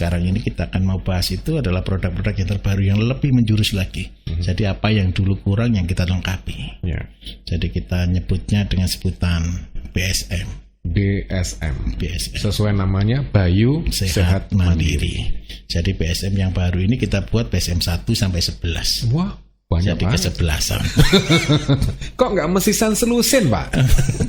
sekarang ini kita akan mau bahas itu adalah produk-produk yang terbaru yang lebih menjurus lagi. Jadi apa yang dulu kurang yang kita lengkapi. Jadi kita nyebutnya dengan sebutan BSM. BSM. BSM. Sesuai namanya Bayu Sehat Mandiri. Jadi BSM yang baru ini kita buat BSM 1 sampai 11. Wah, banyak jadi banget. ke-11an. Kok nggak mesisan selusin, Pak?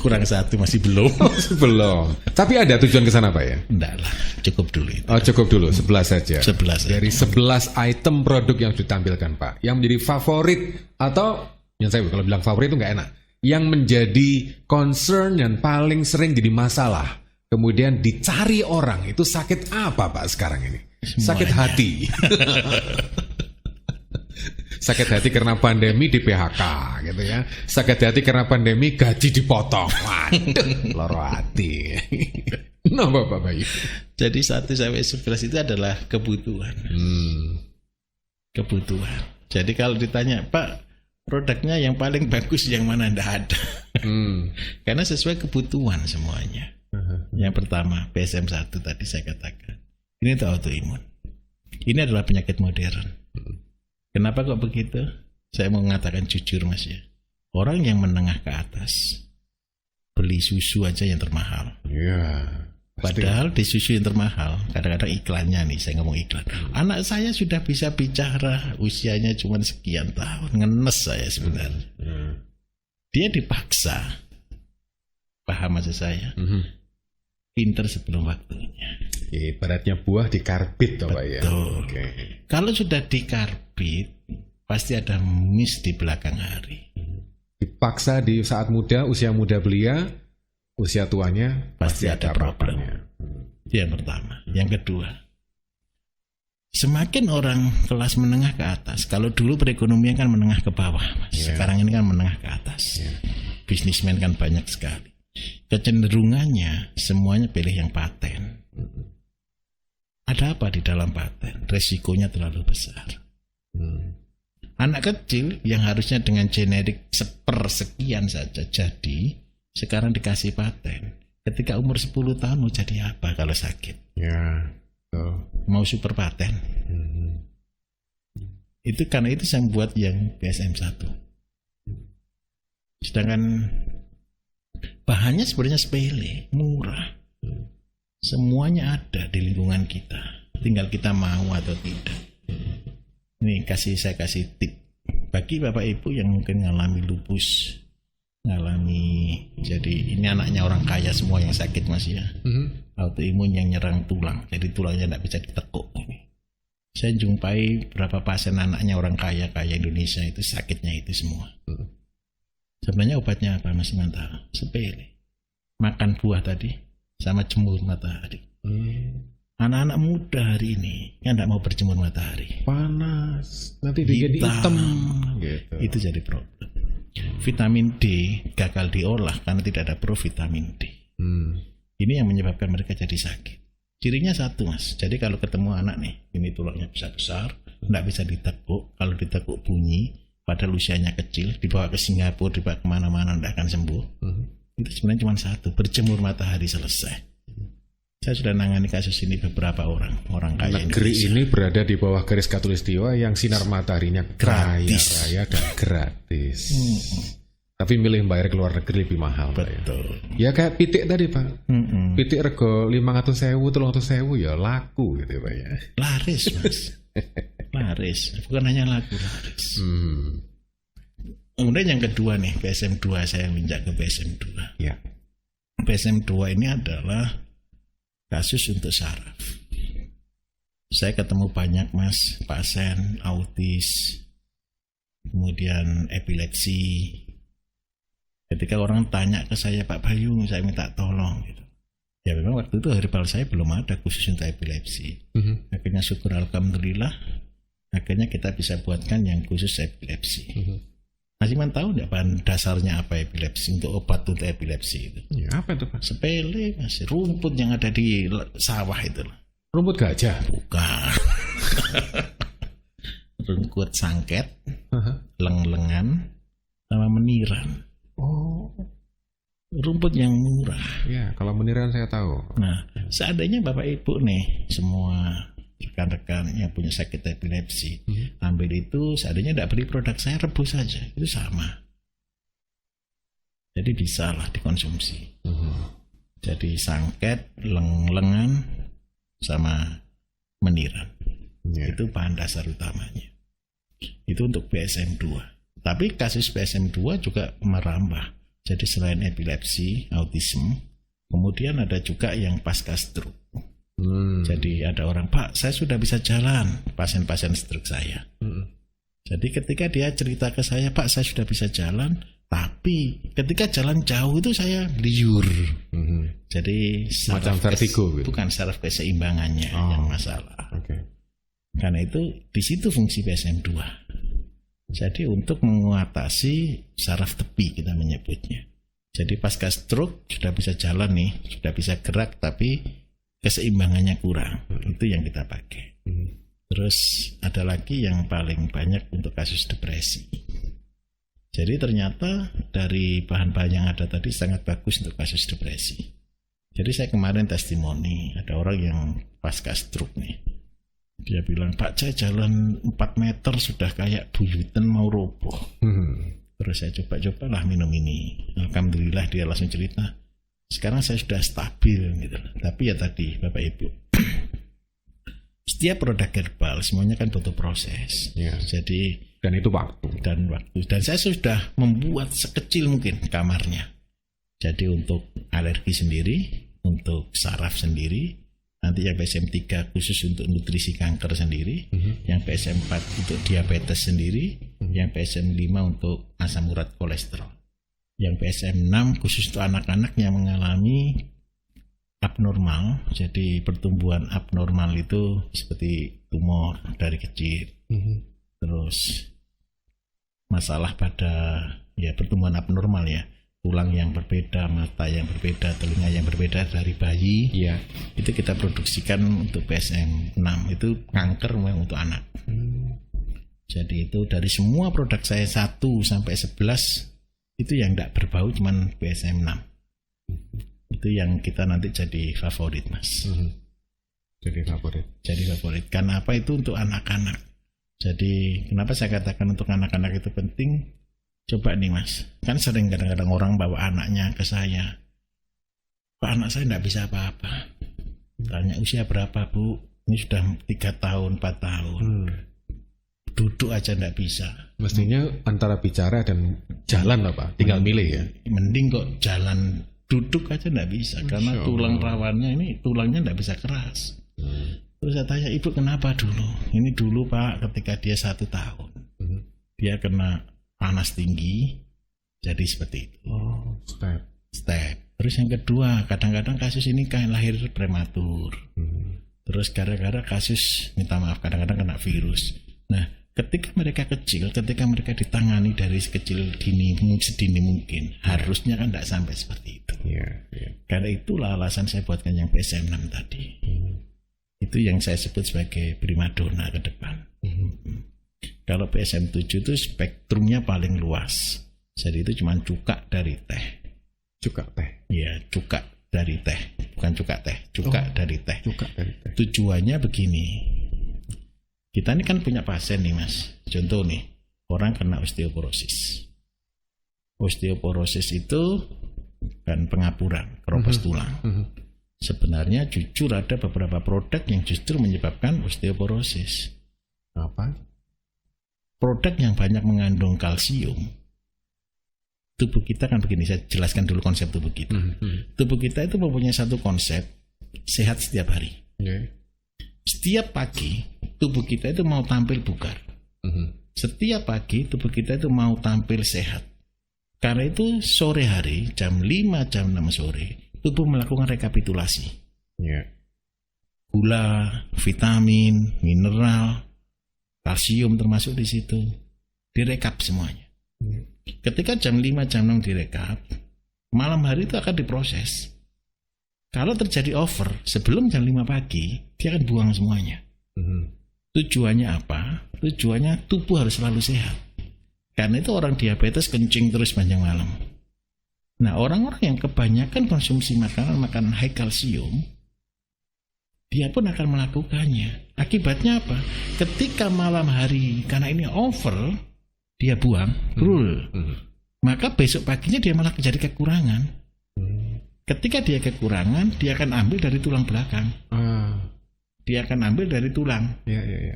Kurang satu, masih belum. Masih belum. Tapi ada tujuan ke sana, Pak ya? Enggak lah, cukup dulu itu. Oh, cukup dulu, 11 saja. 11. Dari 11 item produk yang ditampilkan, Pak, yang menjadi favorit atau yang saya kalau bilang favorit itu nggak enak. Yang menjadi concern dan paling sering jadi masalah. Kemudian dicari orang, itu sakit apa, Pak, sekarang ini? Semuanya. Sakit hati. Sakit hati karena pandemi di PHK gitu ya. Sakit hati karena pandemi gaji dipotong. Waduh, loro hati. Nah, Bapak Bayu. Jadi 1 sampai 11 itu adalah kebutuhan. Kebutuhan. Jadi kalau ditanya, Pak, produknya yang paling bagus yang mana? Nggak ada. Karena sesuai kebutuhan semuanya. Yang pertama, BSM 1 tadi saya katakan. Ini untuk autoimun. Ini adalah penyakit modern. Kenapa kok begitu? Saya mau mengatakan jujur, Mas ya. Orang yang menengah ke atas beli susu aja yang termahal. Iya. Padahal di susu yang termahal, kadang-kadang iklannya nih, saya ngomong iklan. Anak saya sudah bisa bicara, usianya cuma sekian tahun, ngenes saya sebenarnya. Dia dipaksa, paham maksud saya, pinter sebelum waktunya. Ibaratnya buah dikarbit, Pak ya. Betul. Kalau sudah dikarbit, pasti ada miss di belakang hari. Dipaksa di saat muda, usia muda belia, usia tuanya pasti ada problem. Itu yang pertama. Yang kedua, semakin orang kelas menengah ke atas, kalau dulu perekonomian kan menengah ke bawah, Mas. Sekarang ini kan menengah ke atas. Bisnismen kan banyak sekali. Kecenderungannya semuanya pilih yang paten. Ada apa di dalam paten? Resikonya terlalu besar. Anak kecil yang harusnya dengan generik sepersekian saja jadi, sekarang dikasih paten. Ketika umur 10 tahun mau jadi apa kalau sakit? Mau super paten. Itu karena itu saya buat yang BSM 1. Sedangkan bahannya sebenarnya sepele, murah. Semuanya ada di lingkungan kita. Tinggal kita mau atau tidak. Ini saya kasih tip bagi Bapak Ibu yang mungkin ngalami lupus, jadi ini anaknya orang kaya semua yang sakit, Mas ya. Autoimun yang nyerang tulang, jadi tulangnya tidak bisa ditekuk. Saya jumpai berapa pasien anaknya orang kaya Indonesia itu sakitnya itu semua. Sebenarnya obatnya apa, Mas Mantara? Sepele. Makan buah tadi sama jemur matahari. Anak-anak muda hari ini kan tidak mau berjemur matahari. Panas, nanti jadi hitam. Gitu. Itu jadi problem. Vitamin D gagal diolah karena tidak ada provitamin D. Ini yang menyebabkan mereka jadi sakit. Cirinya satu, Mas. Jadi kalau ketemu anak nih, ini tulangnya besar, tidak bisa ditekuk. Kalau ditekuk bunyi, padahal usianya kecil, dibawa ke Singapura, dibawa kemana-mana, tidak akan sembuh. Itu sebenarnya cuma satu, berjemur matahari selesai. Saya sudah nangani kasus ini beberapa orang kaya negeri Indonesia. Ini berada di bawah garis khatulistiwa yang sinar mataharinya gratis, raya dan gratis. Tapi milih bayar ke luar negeri lebih mahal. Betul. Ya kayak pitik tadi, Pak. Pitik rego 500.000, 300.000 ya laku gitu, Pak ya. Laris, Mas. Laris. Bukan hanya laku, laris. Kemudian yang kedua nih, BSM 2, saya minjak ke BSM 2. Ya. BSM 2 ini adalah kasus untuk saraf. Saya ketemu banyak, Mas, pasien autis, kemudian epilepsi. Ketika orang tanya ke saya, Pak Bayu, saya minta tolong gitu. Ya memang waktu itu herbal saya belum ada khusus untuk epilepsi. Akhirnya syukur alhamdulillah, akhirnya kita bisa buatkan yang khusus epilepsi. Mas Iman tahu nggak bahan dasarnya apa epilepsi, untuk obat untuk epilepsi itu? Ya, apa itu, Pak? Sepele, Mas. Rumput yang ada di sawah itu. Rumput gajah? Bukan. Rumput sangket, leng-lengan, sama meniran. Oh, rumput yang murah. Ya, kalau meniran saya tahu. Nah, seandainya Bapak Ibu nih semua rekan-rekan yang punya sakit epilepsi, ambil itu, seandainya tidak beli produk saya, rebus saja, itu sama. Jadi bisa lah dikonsumsi. Jadi sangket, lengan, sama meniran. Itu bahan dasar utamanya. Itu untuk BSM-2. Tapi kasus BSM-2 juga merambah. Jadi selain epilepsi, autism, kemudian ada juga yang pasca stroke. Jadi ada orang, Pak, saya sudah bisa jalan, pasien-pasien stroke saya. Jadi ketika dia cerita ke saya, Pak, saya sudah bisa jalan, tapi ketika jalan jauh itu saya liur. Jadi macam vertigo gitu. Bukan saraf keseimbangannya yang masalah. Karena itu di situ fungsi BSM-2. Jadi untuk mengatasi saraf tepi kita menyebutnya. Jadi pasca stroke sudah bisa jalan nih, sudah bisa gerak, tapi keseimbangannya kurang. Itu yang kita pakai. Terus ada lagi yang paling banyak untuk kasus depresi. Jadi ternyata dari bahan-bahan yang ada tadi sangat bagus untuk kasus depresi. Jadi saya kemarin testimoni, ada orang yang pasca stroke nih. Dia bilang, Pak, saya jalan 4 meter sudah kayak buyutan mau roboh. Terus saya coba-coba lah minum ini. Alhamdulillah dia langsung cerita, sekarang saya sudah stabil gitu. Tapi ya tadi Bapak Ibu, setiap produk herbal semuanya kan butuh proses. Jadi dan itu waktu. Dan saya sudah membuat sekecil mungkin kamarnya. Jadi untuk alergi sendiri, untuk saraf sendiri, nanti yang BSM-3 khusus untuk nutrisi kanker sendiri, yang BSM-4 untuk diabetes sendiri, yang BSM-5 untuk asam urat kolesterol, yang BSM-6 khusus untuk anak-anak yang mengalami abnormal, jadi pertumbuhan abnormal itu seperti tumor dari kecil, terus masalah pada pertumbuhan abnormal ya, tulang yang berbeda, mata yang berbeda, telinga yang berbeda dari bayi, itu kita produksikan untuk BSM-6, itu kanker memang untuk anak. Jadi itu dari semua produk saya 1 sampai 11 itu yang tidak berbau cuman BSM-6. Itu yang kita nanti jadi favorit, Mas. Jadi favorit. Karena apa? Itu untuk anak-anak. Jadi kenapa saya katakan untuk anak-anak itu penting? Coba nih, Mas, kan sering kadang-kadang orang bawa anaknya ke saya, Pak, anak saya tidak bisa apa-apa. Tanya usia berapa, Bu? Ini sudah 3 tahun, 4 tahun. Duduk aja tidak bisa. Mestinya antara bicara dan jalan apa? Tinggal milih ya. Mending kok jalan, duduk aja tidak bisa. Karena tulang rawannya ini, tulangnya tidak bisa keras. Terus saya tanya, Ibu kenapa dulu? Ini dulu, Pak, ketika dia 1 tahun. Dia kena panas tinggi, jadi seperti itu. Step. Terus yang kedua, kadang-kadang kasus ini kayak lahir prematur. Terus gara-gara kasus, minta maaf, kadang-kadang kena virus. Nah, ketika mereka kecil, ketika mereka ditangani dari sedini mungkin, harusnya kan tidak sampai seperti itu. Karena itulah alasan saya buatkan yang BSM-6 tadi. Itu yang saya sebut sebagai primadona ke depan. Kalau BSM-7 itu spektrumnya paling luas. Jadi itu cuma cuka dari teh. Cuka teh? Iya, cuka dari teh. Bukan cuka teh, cuka dari teh. Cuka dari teh. Tujuannya begini. Kita ini kan punya pasien nih, Mas. Contoh nih, orang kena osteoporosis. Osteoporosis itu kan pengapuran, keropos tulang. Sebenarnya jujur ada beberapa produk yang justru menyebabkan osteoporosis. Apa? Produk yang banyak mengandung kalsium. Tubuh kita kan begini, saya jelaskan dulu konsep tubuh kita. Tubuh kita itu mempunyai satu konsep, sehat setiap hari. Setiap pagi, tubuh kita itu mau tampil bugar. Setiap pagi, tubuh kita itu mau tampil sehat. Karena itu sore hari, jam 5, jam 6 sore, tubuh melakukan rekapitulasi. Gula, vitamin, mineral, kalsium termasuk di situ. Direkap semuanya. Ketika jam 5, jam 6 direkap, malam hari itu akan diproses. Kalau terjadi over sebelum jam 5 pagi, dia akan buang semuanya. Tujuannya apa? Tujuannya tubuh harus selalu sehat. Karena itu orang diabetes kencing terus panjang malam. Nah, orang-orang yang kebanyakan konsumsi makanan high kalsium, dia pun akan melakukannya. Akibatnya apa? Ketika malam hari karena ini over, dia buang full. Maka besok paginya dia malah jadi kekurangan. Ketika dia kekurangan, dia akan ambil dari tulang belakang. Dia akan ambil dari tulang.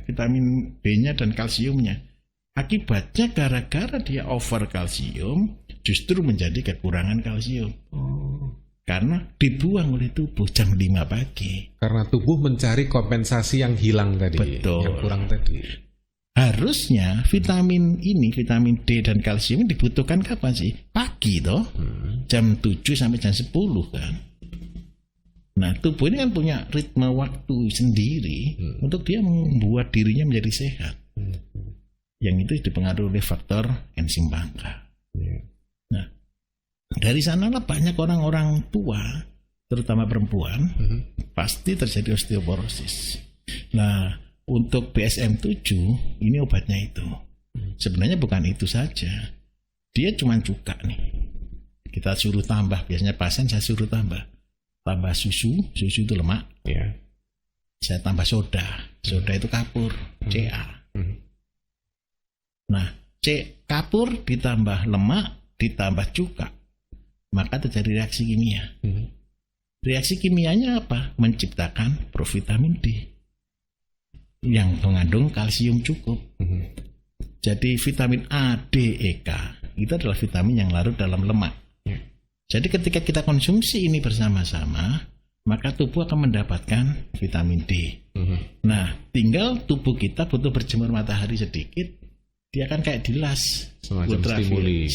Vitamin B-nya dan kalsiumnya. Akibatnya gara-gara dia over kalsium, justru menjadi kekurangan kalsium. Karena dibuang oleh tubuh jam 5 pagi. Karena tubuh mencari kompensasi yang hilang tadi. Betul. Yang kurang tadi. Harusnya vitamin ini, vitamin D dan kalsium dibutuhkan kapan sih? Pagi toh. Jam 7 sampai jam 10 kan. Nah, tubuh ini kan punya ritme waktu sendiri untuk dia membuat dirinya menjadi sehat. Yang itu dipengaruhi oleh faktor enzim bangka. Nah, dari sanalah banyak orang-orang tua, terutama perempuan, pasti terjadi osteoporosis. Nah, untuk BSM-7 ini obatnya itu. Sebenarnya bukan itu saja. Dia cuma cuka nih. Kita suruh tambah, biasanya pasien saya suruh tambah susu itu lemak. Saya tambah soda itu kapur, Ca. Nah, kapur ditambah lemak ditambah cuka, maka terjadi reaksi kimia. Reaksi kimianya apa? Menciptakan provitamin D yang mengandung kalsium cukup. Jadi vitamin A, D, E, K itu adalah vitamin yang larut dalam lemak. Jadi ketika kita konsumsi ini bersama-sama, maka tubuh akan mendapatkan vitamin D. Nah, tinggal tubuh kita butuh berjemur matahari sedikit, dia akan kayak dilas, semacam stimuli,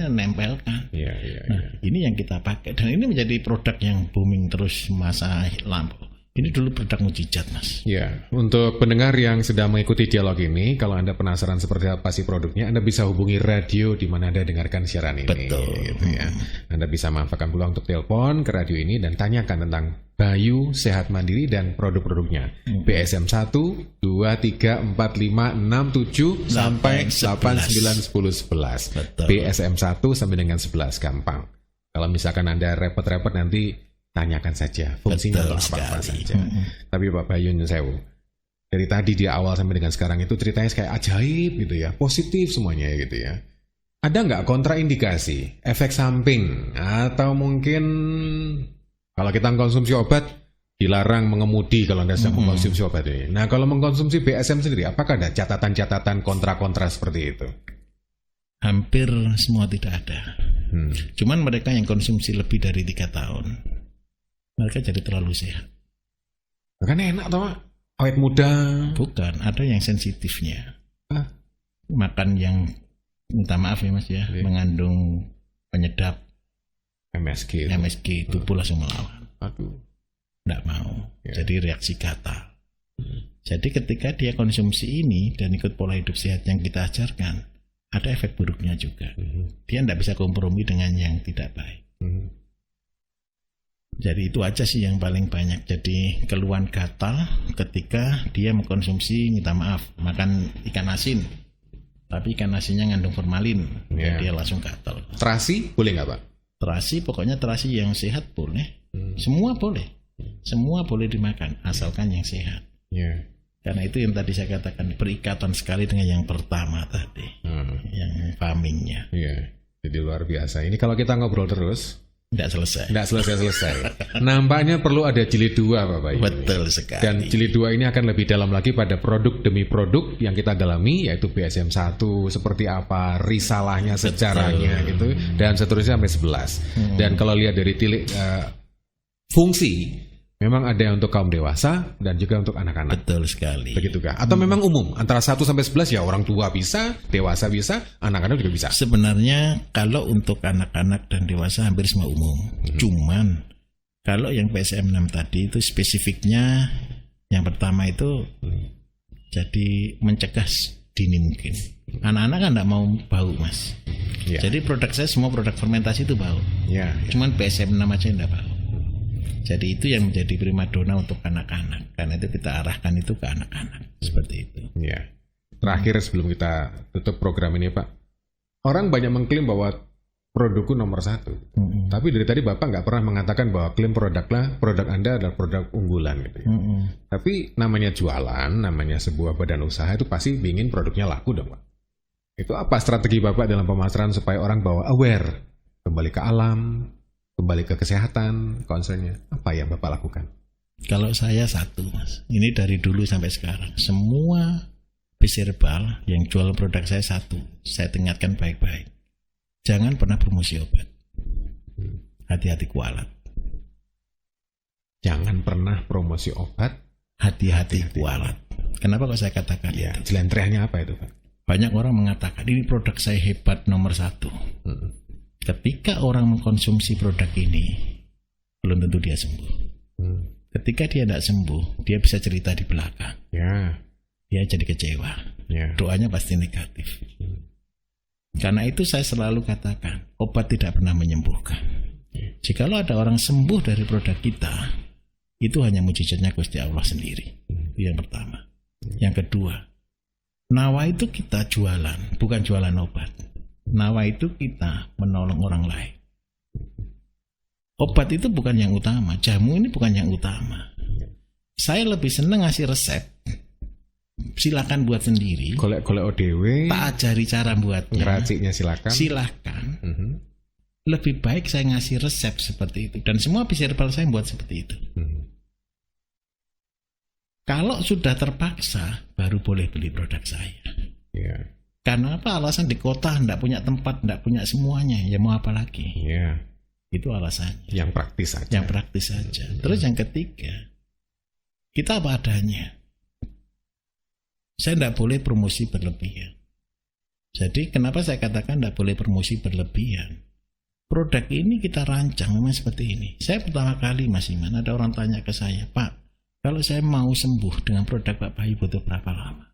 nempelkan. Nah, ini yang kita pakai dan ini menjadi produk yang booming terus masa lampau. Ini dulu produk mujizat, Mas. Ya, untuk pendengar yang sedang mengikuti dialog ini, kalau Anda penasaran seperti apa sih produknya, Anda bisa hubungi radio di mana Anda dengarkan siaran ini. Betul. Gitu ya. Anda bisa manfaatkan peluang untuk telepon ke radio ini dan tanyakan tentang Bayu Sehat Mandiri dan produk-produknya. BSM 1, 2, 3, 4, 5, 6, 7 sampai 8, 9, 10, 11. Betul. BSM 1 sampai dengan 11 gampang. Kalau misalkan Anda repot-repot nanti tanyakan saja fungsinya atau apa saja. Tapi Pak Bayu Nyun Sewu, dari tadi di awal sampai dengan sekarang itu ceritanya kayak ajaib gitu ya, positif semuanya gitu ya. Ada nggak kontraindikasi, efek samping, atau mungkin kalau kita mengkonsumsi obat dilarang mengemudi kalau Anda sedang mengkonsumsi obat ini. Nah, kalau mengkonsumsi BSM sendiri, apakah ada catatan-catatan kontra-kontra seperti itu? Hampir semua tidak ada. Cuman mereka yang konsumsi lebih dari 3 tahun, mereka jadi terlalu sehat. Kan enak toh, awet muda. Bukan, ada yang sensitifnya. Makan yang, minta maaf ya Mas ya, mengandung penyedap MSG tubuh langsung melawan. Nggak mau. Jadi reaksi gatal. Jadi ketika dia konsumsi ini dan ikut pola hidup sehat yang kita ajarkan, ada efek buruknya juga. Dia tidak bisa kompromi dengan yang tidak baik. Jadi itu aja sih yang paling banyak. Jadi keluhan gatal ketika dia mengkonsumsi, minta maaf, makan ikan asin, tapi ikan asinnya ngandung formalin, dia langsung gatal. Terasi boleh nggak Pak? Terasi, pokoknya terasi yang sehat boleh. Semua boleh. Semua boleh dimakan, asalkan yang sehat. Karena itu yang tadi saya katakan, berikatan sekali dengan yang pertama tadi, yang farmingnya. Jadi luar biasa. Ini kalau kita ngobrol terus Nggak selesai. Nampaknya perlu ada jilid 2 Pak Bayu. Betul sekali. Dan jilid 2 ini akan lebih dalam lagi pada produk demi produk yang kita dalami, yaitu BSM 1 seperti apa, risalahnya, sejarahnya gitu, dan seterusnya sampai 11. Dan kalau lihat dari fungsi, memang ada yang untuk kaum dewasa dan juga untuk anak-anak. Betul sekali. Begitukah? Atau memang umum antara 1 sampai 11 ya, orang tua bisa, dewasa bisa, anak-anak juga bisa. Sebenarnya kalau untuk anak-anak dan dewasa hampir semua umum. Cuman kalau yang BSM 6 tadi itu spesifiknya yang pertama itu jadi mencegah dini mungkin. Anak-anak kan enggak mau bau, Mas. Jadi produk saya semua produk fermentasi itu bau. Cuman BSM 6 aja enggak bau. Jadi itu yang menjadi primadona untuk anak-anak. Karena itu kita arahkan itu ke anak-anak. Seperti itu. Terakhir sebelum kita tutup program ini Pak, orang banyak mengklaim bahwa produkku nomor 1. Tapi dari tadi Bapak nggak pernah mengatakan bahwa klaim produk Anda adalah produk unggulan gitu ya. Tapi namanya jualan, namanya sebuah badan usaha itu pasti ingin produknya laku dong Pak. Itu apa strategi Bapak dalam pemasaran supaya orang bahwa aware, kembali ke alam, kembali ke kesehatan, concernnya. Apa yang Bapak lakukan? Kalau saya satu Mas, ini dari dulu sampai sekarang, semua Bisherbal yang jual produk saya satu, saya ingatkan baik-baik. Jangan pernah promosi obat. Hati-hati kualat. Jangan pernah promosi obat. Hati-hati kualat. Kenapa kok saya katakan Ya, itu? jelentrehnya apa itu Pak? Banyak orang mengatakan ini produk saya hebat nomor 1. Ketika orang mengkonsumsi produk ini, belum tentu dia sembuh. Ketika dia tidak sembuh, dia bisa cerita di belakang. Ya. Dia jadi kecewa. Ya. Doanya pasti negatif. Karena itu saya selalu katakan, obat tidak pernah menyembuhkan. Jikalau ada orang sembuh dari produk kita, itu hanya mujizatnya Gusti Allah sendiri. Itu yang pertama. Yang kedua, nawa itu kita jualan, bukan jualan obat. Nawa itu kita menolong orang lain. Obat itu bukan yang utama, jamu ini bukan yang utama. Saya lebih senang ngasih resep. Silakan buat sendiri. Golek-golek ODW. Tak ajari cara buatnya. Ngeraciknya silakan. Silakan. Lebih baik saya ngasih resep seperti itu. Dan semua Bisherbal saya buat seperti itu. Kalau sudah terpaksa, baru boleh beli produk saya. Ya. Karena apa? Alasan di kota tidak punya tempat, tidak punya semuanya. Ya mau apa lagi? Ya. Itu alasannya. Yang praktis saja. Yang praktis saja. Terus yang ketiga, kita apa adanya. Saya tidak boleh promosi berlebihan. Jadi kenapa saya katakan tidak boleh promosi berlebihan? Produk ini kita rancang memang seperti ini. Saya pertama kali Mas Iman, ada orang tanya ke saya, Pak, kalau saya mau sembuh dengan produk Pak Bayu butuh berapa lama?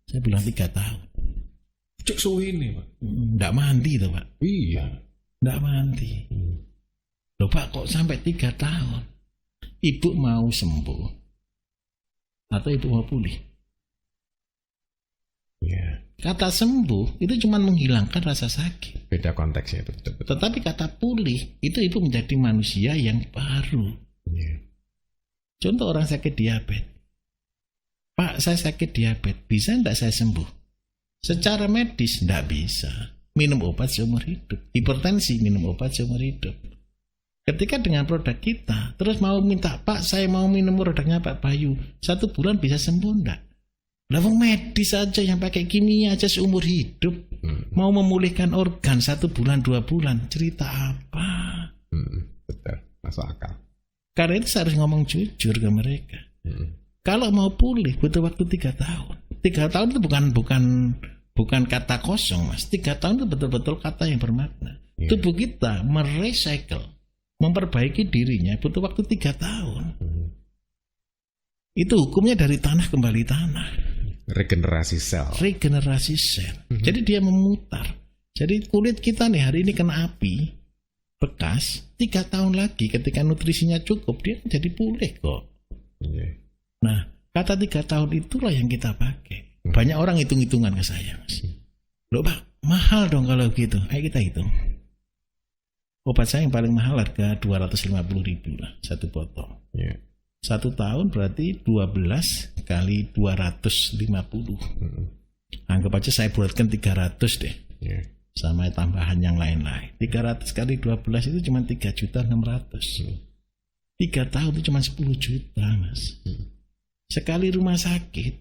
Saya bilang 3 tahun. Cuk suwi ini Pak. Tidak mandi tuh Pak. Iya. Tidak mandi. Loh Pak, kok sampai 3 tahun? Ibu mau sembuh atau ibu mau pulih? Ya. Kata sembuh itu cuma menghilangkan rasa sakit. Beda konteksnya itu betul. Tetapi kata pulih itu ibu menjadi manusia yang baru. Ya. Contoh orang sakit diabetes. Pak, saya sakit diabetes, bisa enggak saya sembuh? Secara medis enggak bisa. Minum obat seumur hidup. Hipertensi minum obat seumur hidup. Ketika dengan produk kita terus mau minta, Pak, saya mau minum produknya Pak Bayu, 1 bulan bisa sembuh enggak? Lah wong medis aja yang pakai kimia aja seumur hidup. Mau memulihkan organ 1 bulan 2 bulan, cerita apa? Betul, masuk akal. Karena itu saya harus ngomong jujur ke mereka. Kalau mau pulih butuh waktu 3 tahun. 3 tahun itu bukan kata kosong Mas. 3 tahun itu betul-betul kata yang bermakna. Tubuh kita merecycle, memperbaiki dirinya butuh waktu 3 tahun. Itu hukumnya dari tanah kembali tanah. Regenerasi sel. Regenerasi sel. Jadi dia memutar. Jadi kulit kita nih hari ini kena api bekas, 3 tahun lagi ketika nutrisinya cukup dia jadi pulih kok. Nah, kata 3 tahun itulah yang kita pakai. Banyak orang hitung-hitungan ke saya Mas. Loh Pak, mahal dong kalau gitu. Ayo kita hitung. Obat saya yang paling mahal harga 250.000 lah 1 botol. 1 tahun berarti 12 kali 250. Anggap aja saya buatkan 300 deh. Sama tambahan yang lain-lain. 300 kali 12 itu cuma 3.600.000. 3 tahun itu cuma 10 juta Mas. Sekali rumah sakit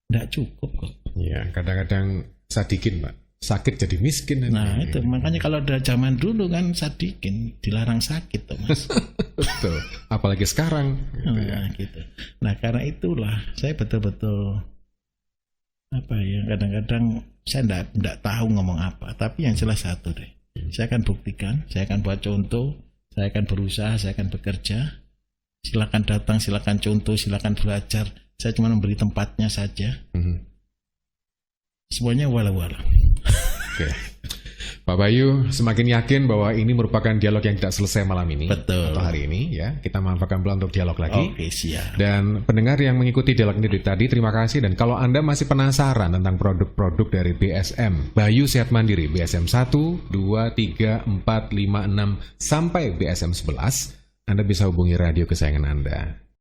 tidak cukup kok. Ya, kadang-kadang sadikin Pak. Sakit jadi miskin. Nah itu makanya kalau ada zaman dulu kan sadikin dilarang sakit tuh Mas. Betul. Apalagi sekarang. Gitu gitu. Nah karena itulah saya betul-betul kadang-kadang saya enggak tahu ngomong apa. Tapi yang jelas satu deh. Saya akan buktikan, saya akan buat contoh, saya akan berusaha, saya akan bekerja. Silakan datang, silakan contoh, silakan belajar. Saya cuma memberi tempatnya saja. Semuanya wala-wala. Oke. Pak Bayu semakin yakin bahwa ini merupakan dialog yang tidak selesai malam ini. Betul. Atau hari ini ya. Kita manfaatkan peluang untuk dialog lagi. Oke, siap. Dan pendengar yang mengikuti dialog ini dari tadi, terima kasih. Dan kalau Anda masih penasaran tentang produk-produk dari BSM, Bayu Sehat Mandiri, BSM 1, 2, 3, 4, 5, 6, sampai BSM 11, Anda bisa hubungi radio kesayangan Anda.